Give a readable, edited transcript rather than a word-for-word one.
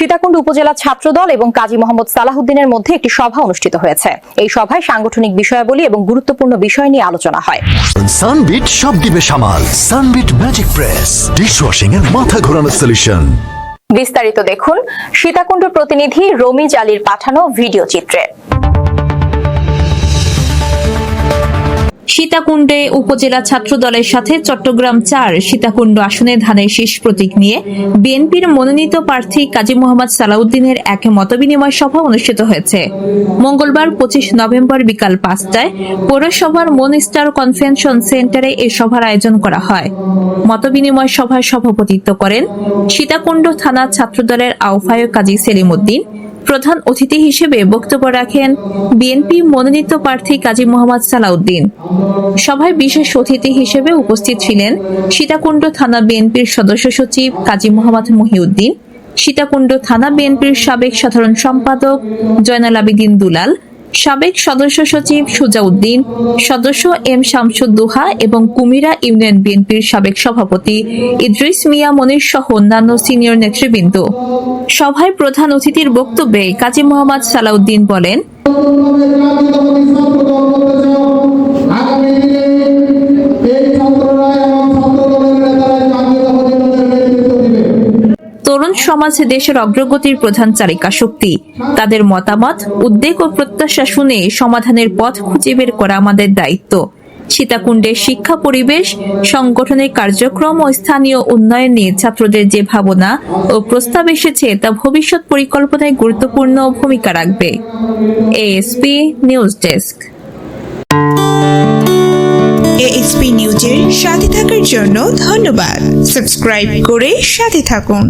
সীতাকুণ্ড উপজেলা ছাত্রদল এবং কাজী মোহাম্মদ সালাহউদ্দিনের মধ্যে একটি সভা অনুষ্ঠিত হয়েছে। এই সভায় সাংগঠনিক বিষয়াবলী এবং গুরুত্বপূর্ণ বিষয় নিয়ে আলোচনা হয়। সানবিট সব দিবে সামাল। সানবিট ম্যাজিক প্রেস ডিশওয়াশিং এর মাথা ঘোরানো সলিউশন। বিস্তারিত দেখুন সীতাকুণ্ড প্রতিনিধি রমিজ আলীর পাঠানো ভিডিও চিত্রে। সীতাকুণ্ডে উপজেলা ছাত্র দলের সাথে চট্টগ্রাম ৪ সীতাকুণ্ড আসনে ধানের শীষ প্রতীক নিয়ে বিএনপির মনোনীত প্রার্থী কাজী মোহাম্মদ সালাহউদ্দিনের এক মতবিনিময় সভা অনুষ্ঠিত হয়েছে। মঙ্গলবার ২৫ নভেম্বর বিকাল ৫টায় পৌরসভার মন স্টার কনভেনশন সেন্টারে এই সভার আয়োজন করা হয়। মতবিনিময় সভায় সভাপতিত্ব করেন সীতাকুণ্ড থানা ছাত্রদলের আহ্বায়ক কাজী সেলিম উদ্দিন। প্রধান অতিথি হিসেবে বক্তব্য রাখেন বিএনপি মনোনীত প্রার্থী কাজী মোহাম্মদ সালাহউদ্দিন। সভায় বিশেষ অতিথি হিসেবে উপস্থিত ছিলেন সীতাকুণ্ড থানা বিএনপির সদস্য সচিব কাজী মোহাম্মদ মহিউদ্দিন, সীতাকুণ্ড থানা বিএনপির সাবেক সাধারণ সম্পাদক জয়নাল আবেদিন দুলাল, সাবেক সদস্য সচিব সুজাউদ্দিন, সদস্য এম শামসুদ্দোহা এবং কুমিরা ইউনিয়ন বিএনপির সাবেক সভাপতি ইদ্রিস মিয়া মনির সহ অন্যান্য সিনিয়র নেতৃবৃন্দ। সভায় প্রধান অতিথির বক্তব্যে কাজী মোহাম্মদ সালাহউদ্দিন বলেন, তরুণ সমাজ দেশের অগ্রগতির প্রধান চালিকা শক্তি। তাদের মতামত, উদ্বেগ ও প্রত্যাশা শুনে সমাধানের পথ খুঁজে বের করা আমাদের দায়িত্ব। সীতাকুণ্ডের শিক্ষা পরিবেশ, সংগঠনের কার্যক্রম ও স্থানীয় উন্নয়ন নিয়ে ছাত্রদের যে ভাবনা ও প্রস্তাব এসেছে তা ভবিষ্যৎ পরিকল্পনায় গুরুত্বপূর্ণ ভূমিকা রাখবে। ASP news desk. এএসপি নিউজের সাথে থাকার জন্য ধন্যবাদ। সাবস্ক্রাইব করে সাথে থাকুন।